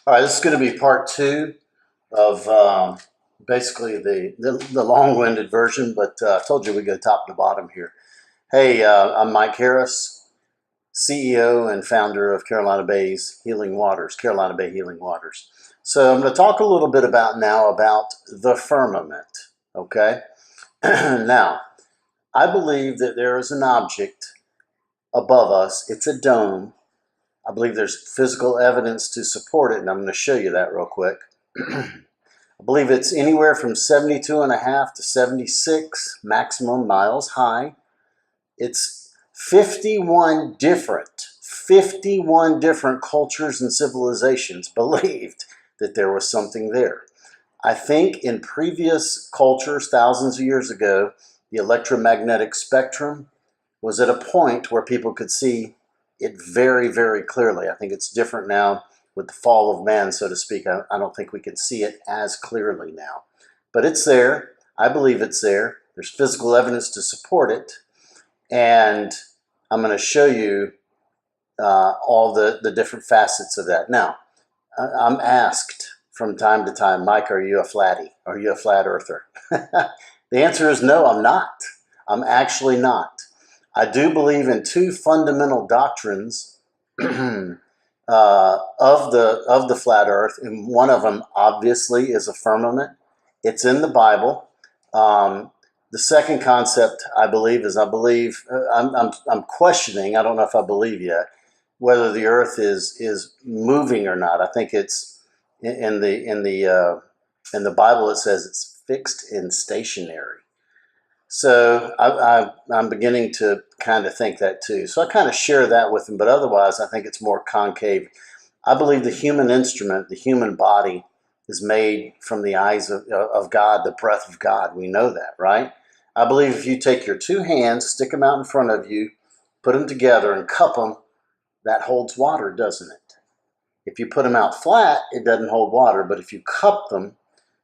All right, this is going to be part two of basically the long-winded version, but I told you we go top to bottom here. Hey, I'm Mike Harris, CEO and founder of Carolina Bay Healing Waters. So I'm going to talk a little bit about the firmament, okay? Now, I believe that there is an object above us. It's a dome. I believe there's physical evidence to support it, and I'm going to show you that real quick. I believe it's anywhere from 72.5 to 76 maximum miles high. It's 51 different cultures and civilizations believed that there was something there. I think in previous cultures, thousands of years ago, the electromagnetic spectrum was at a point where people could see it very, very clearly. I think it's different now with the fall of man, so to speak. I don't think we can see it as clearly now. But it's there. I believe it's there. There's physical evidence to support it. And I'm going to show you all the different facets of that. Now, I'm asked from time to time, Mike, are you a flatty? Are you a flat earther? The answer is no, I'm not. I'm actually not. I do believe in two fundamental doctrines of the flat Earth, and one of them obviously is a firmament. It's in the Bible. The second concept I believe is I'm questioning. I don't know if I believe yet whether the Earth is moving or not. I think it's in the Bible. It says it's fixed and stationary. So I'm beginning to kind of think that too. So I kind of share that with them, but otherwise I think it's more concave. I believe the human instrument, the human body, is made from the eyes of God, the breath of God. We know that, right? I believe if you take your two hands, stick them out in front of you, put them together and cup them, that holds water, doesn't it? If you put them out flat, it doesn't hold water, but if you cup them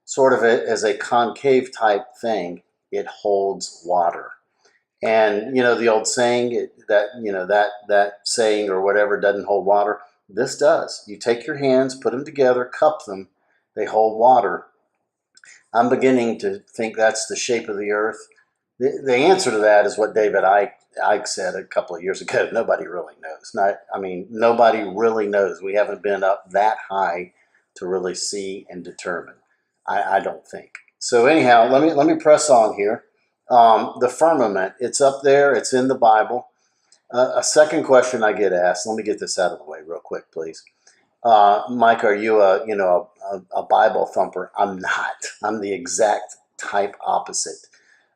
sort of as a concave type thing, it holds water. And you know the old saying that saying or whatever doesn't hold water. This does. You take your hands, put them together, cup them, they hold water. I'm beginning to think that's the shape of the earth. The answer to that is what David Icke said a couple of years ago. Nobody really knows. Nobody really knows. We haven't been up that high to really see and determine. I don't think. So anyhow, let me press on here. The firmament, it's up there. It's in the Bible. A second question I get asked. Let me get this out of the way real quick, please. Mike, are you a Bible thumper? I'm not. I'm the exact type opposite.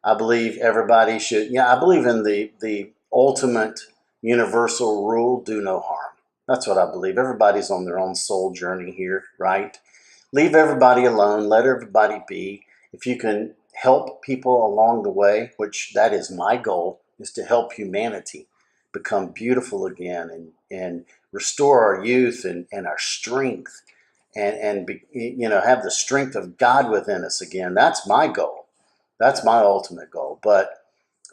I believe everybody should. Yeah, I believe in the ultimate universal rule: do no harm. That's what I believe. Everybody's on their own soul journey here, right? Leave everybody alone. Let everybody be. If you can help people along the way, which that is my goal, is to help humanity become beautiful again and restore our youth and our strength and have the strength of God within us again. That's my goal. That's my ultimate goal. But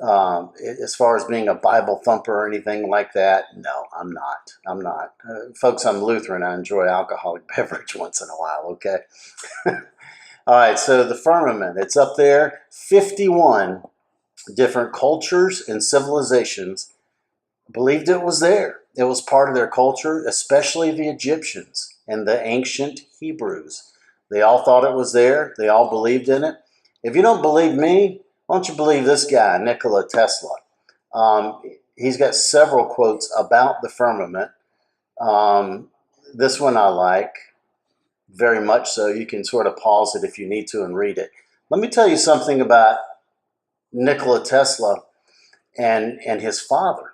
as far as being a Bible thumper or anything like that, no, I'm not. I'm not. Folks, I'm Lutheran. I enjoy alcoholic beverage once in a while, okay? All right, so the firmament, it's up there. 51 different cultures and civilizations believed it was there. It was part of their culture, especially the Egyptians and the ancient Hebrews. They all thought it was there. They all believed in it. If you don't believe me, why don't you believe this guy, Nikola Tesla? He's got several quotes about the firmament. This one I like very much so. You can sort of pause it if you need to and read it. Let me tell you something about Nikola Tesla and his father.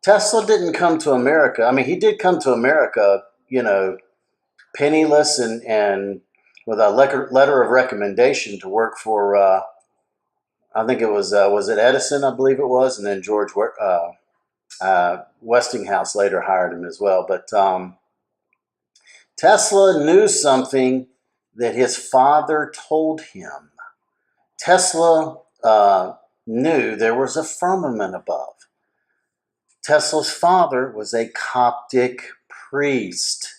Tesla didn't come to America. I mean, he did come to America, penniless and with a letter of recommendation to work for, I think it was it Edison, I believe it was, and then George Westinghouse later hired him as well. But Tesla knew something that his father told him. Tesla knew there was a firmament above. Tesla's father was a Coptic priest.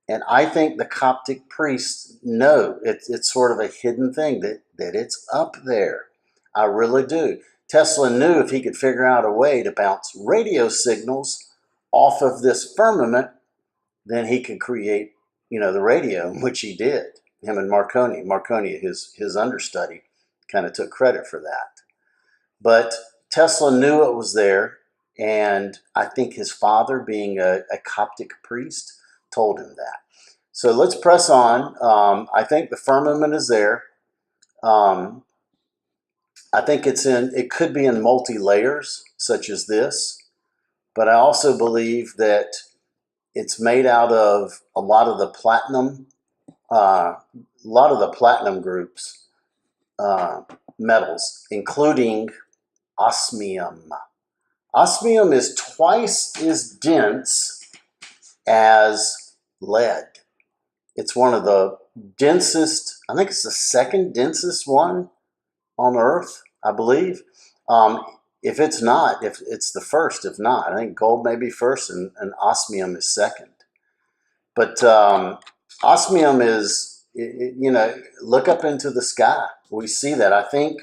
And I think the Coptic priests know it's sort of a hidden thing that it's up there. I really do. Tesla knew if he could figure out a way to bounce radio signals off of this firmament, then he could create, the radio, which he did. Him and Marconi. Marconi, his understudy, kind of took credit for that. But Tesla knew it was there, and I think his father, being a Coptic priest, told him that. So let's press on. I think the firmament is there. I think it could be in multi-layers, such as this. But I also believe that it's made out of a lot of the platinum groups, metals, including osmium. Osmium is twice as dense as lead. It's one of the densest, I think it's the second densest one on Earth, I believe. If it's not, if it's the first, if not, I think gold may be first and osmium is second. But osmium is, look up into the sky. We see that. I think,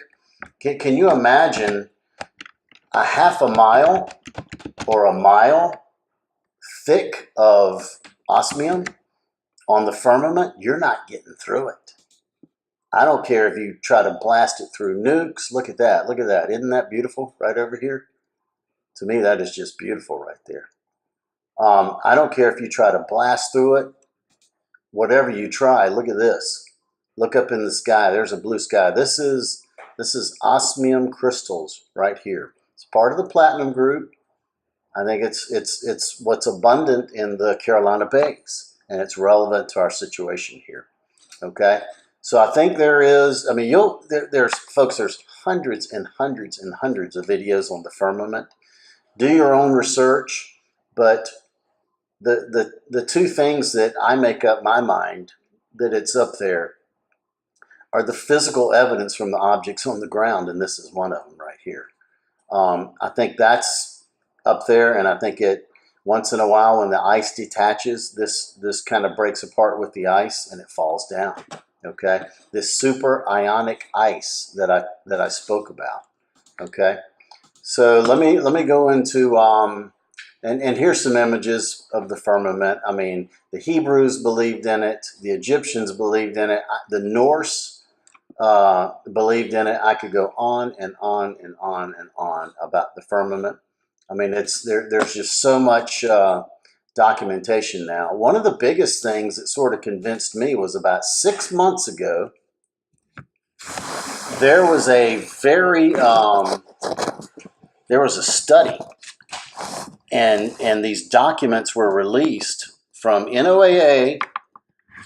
can you imagine a half a mile or a mile thick of osmium on the firmament? You're not getting through it. I don't care if you try to blast it through nukes. Look at that. Look at that. Isn't that beautiful right over here? To me, that is just beautiful right there. I don't care if you try to blast through it. Whatever you try, look at this. Look up in the sky. There's a blue sky. This is osmium crystals right here. It's part of the platinum group. I think it's what's abundant in the Carolina Bays, and it's relevant to our situation here. Okay, so I think there is. I mean, there's hundreds and hundreds and hundreds of videos on the firmament. Do your own research, but the two things that I make up my mind that it's up there are the physical evidence from the objects on the ground, and this is one of them right here. I think that's up there, and I think it once in a while when the ice detaches, this kind of breaks apart with the ice and it falls down. Okay, this super ionic ice that I spoke about. Okay, so let me go into and here's some images of the firmament. I mean, the Hebrews believed in it, the Egyptians believed in it, the Norse believed in it. I could go on and on and on and on about the firmament. I mean, there's just so much documentation now. One of the biggest things that sort of convinced me was about 6 months ago. There was a study, and these documents were released from NOAA,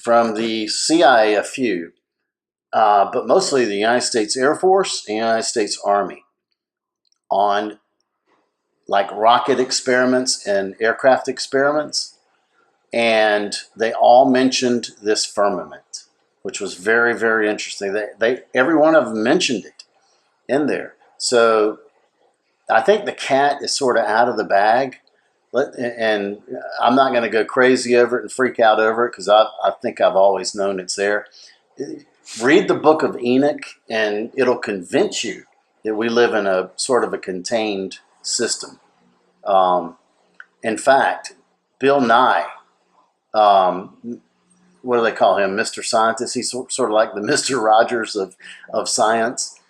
from the CIA, a few, but mostly the United States Air Force and United States Army, on like rocket experiments and aircraft experiments, and they all mentioned this firmament, which was very, very interesting. Every one of them mentioned it in there. So I think the cat is sort of out of the bag, and I'm not going to go crazy over it and freak out over it because I think I've always known it's there. Read the book of Enoch, and it'll convince you that we live in a sort of a contained system. In fact, Bill Nye, what do they call him? Mr. Scientist. He's sort of like the Mr. Rogers of science.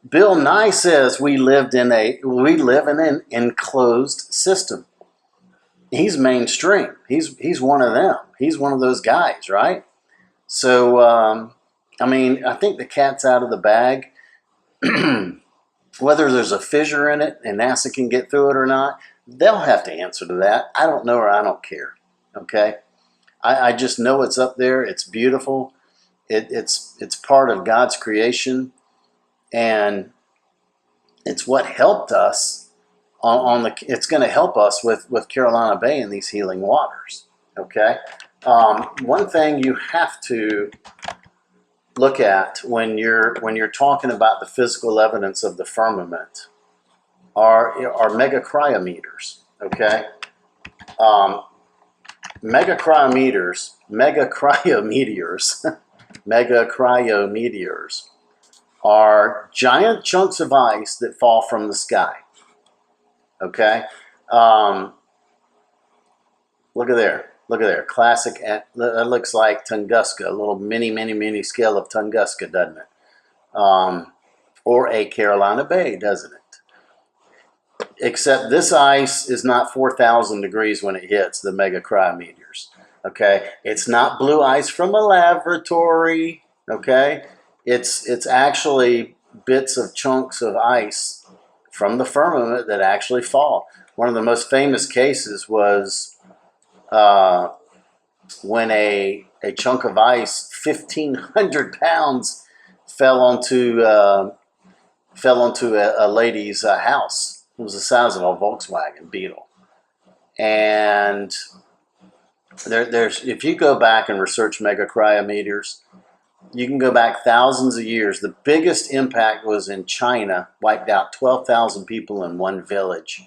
Bill Nye says we live in an enclosed system. He's mainstream. He's one of them. He's one of those guys, right? So, I mean, I think the cat's out of the bag. Whether there's a fissure in it and NASA can get through it or not, they'll have to answer to that. I don't know, or I don't care. Okay, I just know it's up there. It's beautiful. It's part of God's creation, and it's what helped us it's going to help us with Carolina Bay and these healing waters. Okay, one thing you have to look at when you're talking about the physical evidence of the firmament are megacriometers. Okay, megacriometeors, megacriometeors are giant chunks of ice that fall from the sky. Okay, look at there. Look at there. Classic. That looks like Tunguska, a little mini scale of Tunguska, doesn't it? Or a Carolina Bay, doesn't it? Except this ice is not 4,000 degrees when it hits the megacriometeors. Okay, it's not blue ice from a laboratory. Okay, it's actually bits of chunks of ice from the firmament that actually fall. One of the most famous cases was when a chunk of ice, 1,500 pounds, fell onto a lady's house. It was the size of a Volkswagen Beetle. And there's if you go back and research megacriometers, you can go back thousands of years. The biggest impact was in China, wiped out 12,000 people in one village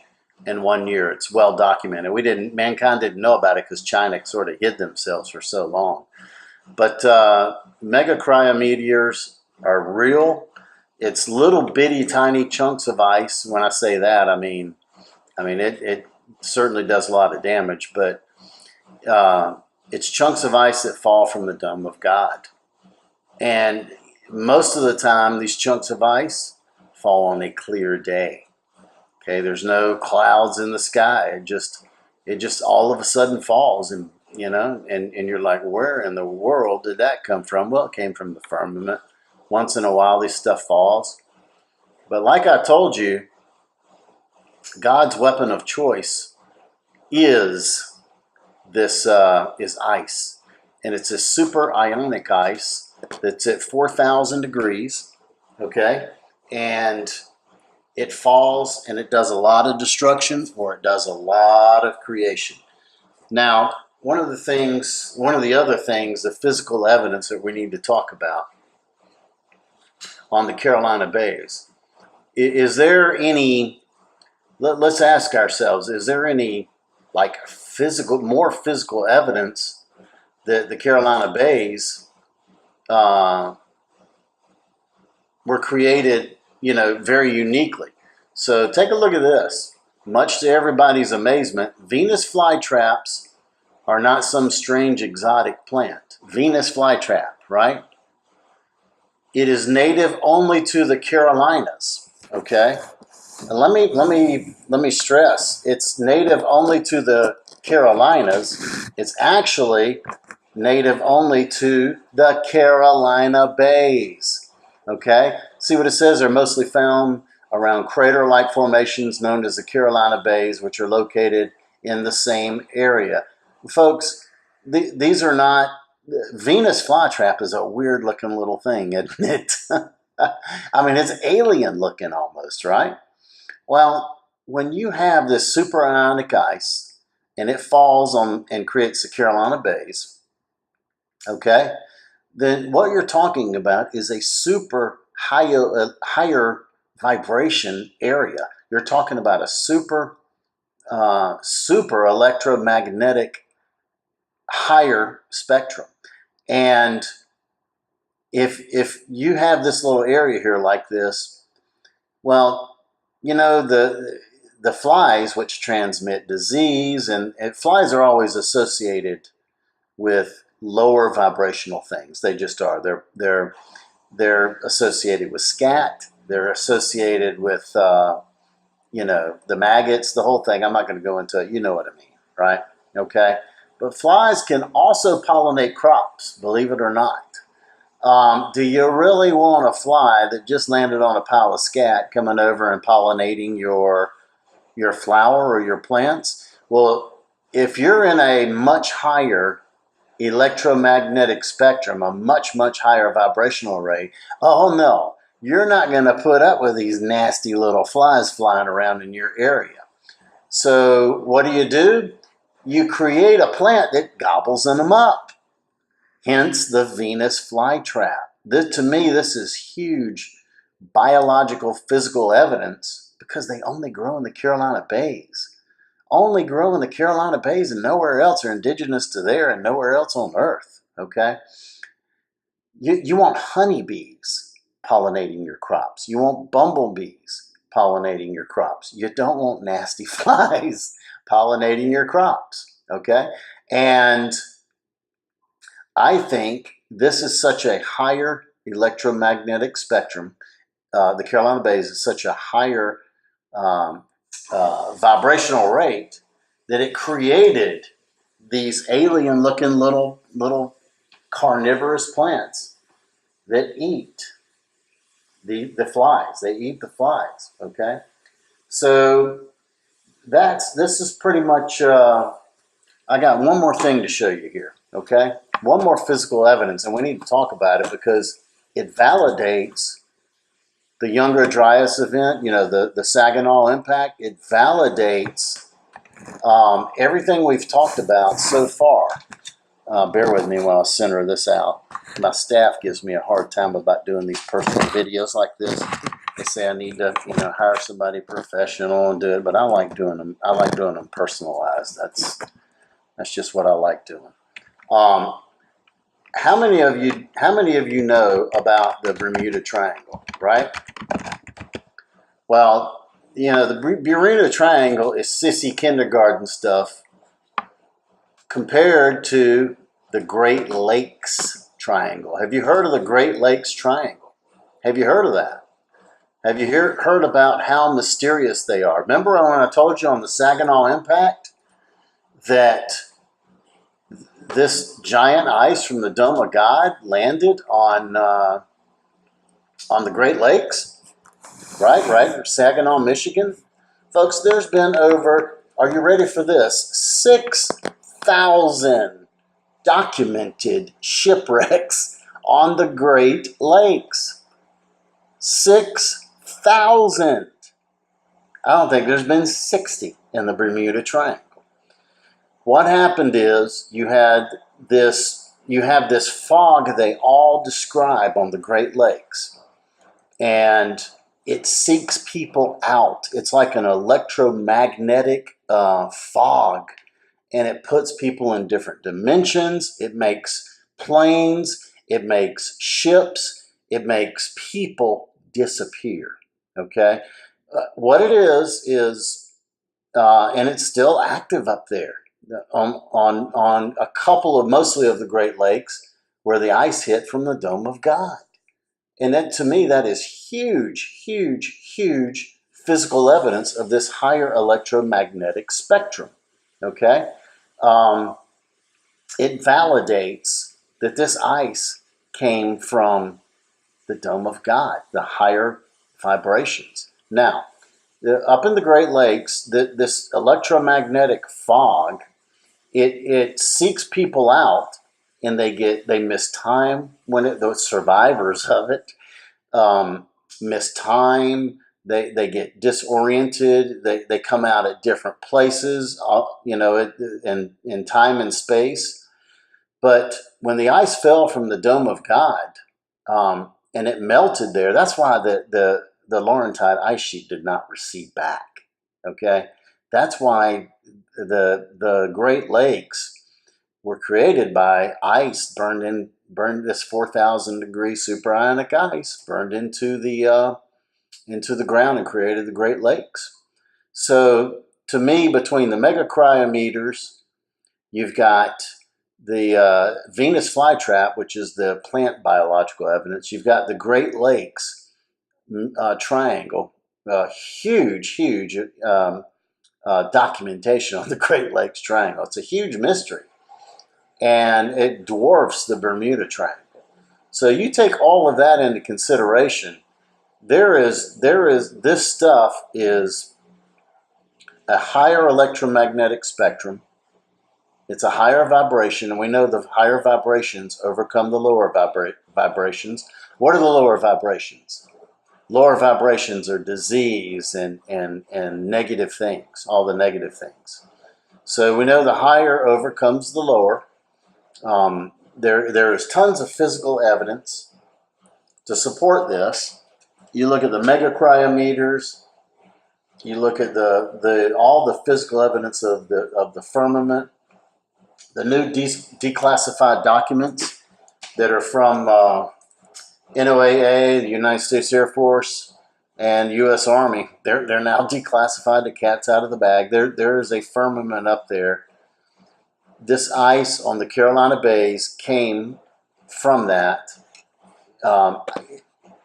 in 1 year. It's well documented. Mankind didn't know about it because China sort of hid themselves for so long. But megacriometeors are real. It's little bitty tiny chunks of ice. When I say that, I mean it certainly does a lot of damage, but it's chunks of ice that fall from the dome of God. And most of the time, these chunks of ice fall on a clear day. Okay, there's no clouds in the sky. It just all of a sudden falls, and and you're like, where in the world did that come from? Well, it came from the firmament. Once in a while, this stuff falls. But like I told you, God's weapon of choice is is ice, and it's a super ionic ice that's at 4,000 degrees. Okay, and it falls, and it does a lot of destruction, or it does a lot of creation. Now, one of the other things, the physical evidence that we need to talk about on the Carolina Bays. Is there any, let's ask ourselves, is there any like more physical evidence that the Carolina Bays were created, very uniquely? So take a look at this. Much to everybody's amazement, Venus flytraps are not some strange exotic plant. Venus flytrap, right? It is native only to the Carolinas. Okay, and let me stress: it's native only to the Carolinas. It's actually native only to the Carolina Bays. Okay, see what it says? They're mostly found around crater-like formations known as the Carolina Bays, which are located in the same area. Folks, these are not. Venus flytrap is a weird looking little thing, isn't it? I mean, it's alien looking almost, right? Well, when you have this super ionic ice and it falls on and creates the Carolina Bays, okay, then what you're talking about is a super higher vibration area. You're talking about a super electromagnetic higher spectrum. And if you have this little area here like this, well, the flies, which transmit disease, and flies are always associated with lower vibrational things. They just are. They're associated with scat. They're associated with the maggots, the whole thing. I'm not going to go into it. You know what I mean, right? Okay. But flies can also pollinate crops, believe it or not. Do you really want a fly that just landed on a pile of scat coming over and pollinating your flower or your plants? Well, if you're in a much higher electromagnetic spectrum, a much higher vibrational rate, oh no, you're not going to put up with these nasty little flies flying around in your area. So what do? You create a plant that gobbles them up. Hence the Venus flytrap. To me, this is huge biological, physical evidence because they only grow in the Carolina Bays. only grow in the Carolina Bays and nowhere else, are indigenous to there and nowhere else on Earth, okay? You want honeybees pollinating your crops. You want bumblebees pollinating your crops. You don't want nasty flies pollinating your crops, okay? And I think this is such a higher electromagnetic spectrum. The Carolina Bays is such a higher vibrational rate that it created these alien-looking little carnivorous plants that eat the flies. They eat the flies. Okay, so this is pretty much. I got one more thing to show you here. Okay, one more physical evidence, and we need to talk about it because it validates the Younger Dryas event. You know, the Saginaw impact. It validates everything we've talked about so far. Bear with me while I center this out. My staff gives me a hard time about doing these personal videos like this. They say I need to, hire somebody professional and do it, but I like doing them. I like doing them personalized. That's just what I like doing. How many of you know about the Bermuda Triangle, right? Well, the Bermuda Triangle is sissy kindergarten stuff compared to the Great Lakes Triangle. Have you heard of the Great Lakes Triangle? Have you heard of that? Have you heard about how mysterious they are? Remember when I told you on the Saginaw impact that this giant ice from the Dome of God landed on the Great Lakes? Right? Saginaw, Michigan. Folks, there's been over, are you ready for this? 6,000 documented shipwrecks on the Great Lakes. 6,000. I don't think there's been 60 in the Bermuda Triangle. What happened is you have this fog they all describe on the Great Lakes, and it seeks people out. It's like an electromagnetic fog, and it puts people in different dimensions. It makes planes, it makes ships, it makes people disappear, okay? What it is, and it's still active up there on a couple of, mostly of the Great Lakes, where the ice hit from the Dome of God. And that, to me, that is huge, huge, huge physical evidence of this higher electromagnetic spectrum, okay? It validates that this ice came from the Dome of God, the higher vibrations. Now, up in the Great Lakes, this electromagnetic fog, it seeks people out, and they miss time when the survivors of it miss time. They get disoriented. They come out at different places, in time and space. But when the ice fell from the Dome of God, and it melted there, that's why the Laurentide ice sheet did not recede back. Okay, that's why the Great Lakes were created by ice burned this 4,000 degree superionic ice burned into the ground and created the Great Lakes. So to me, between the megacriometers, you've got the Venus flytrap, which is the plant biological evidence. You've got the Great Lakes Triangle, huge documentation on the Great Lakes Triangle. It's a huge mystery, and it dwarfs the Bermuda Triangle. So you take all of that into consideration. This stuff is a higher electromagnetic spectrum. It's a higher vibration, and we know the higher vibrations overcome the lower vibrations. What are the lower vibrations? Lower vibrations are disease and negative things, all the negative things. So we know the higher overcomes the lower. There is tons of physical evidence to support this. You look at the megacriometers, you look at all the physical evidence of the firmament, the new declassified documents that are from NOAA, the United States Air Force, and U.S. Army. They're now declassified. The cat's out of the bag. There is a firmament up there. This ice on the Carolina Bays came from that.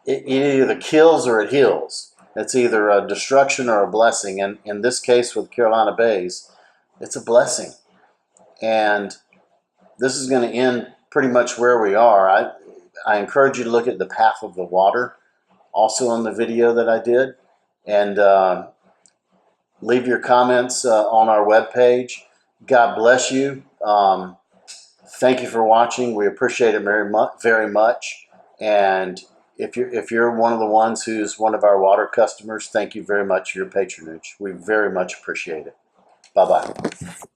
It either kills or it heals. It's either a destruction or a blessing. And in this case with Carolina Bays, it's a blessing. And this is going to end pretty much where we are. I encourage you to look at the path of the water, also on the video that I did, and leave your comments on our webpage. God bless you. Thank you for watching. We appreciate it very much. And if you're one of the ones who's one of our water customers, thank you very much for your patronage. We very much appreciate it. Bye-bye.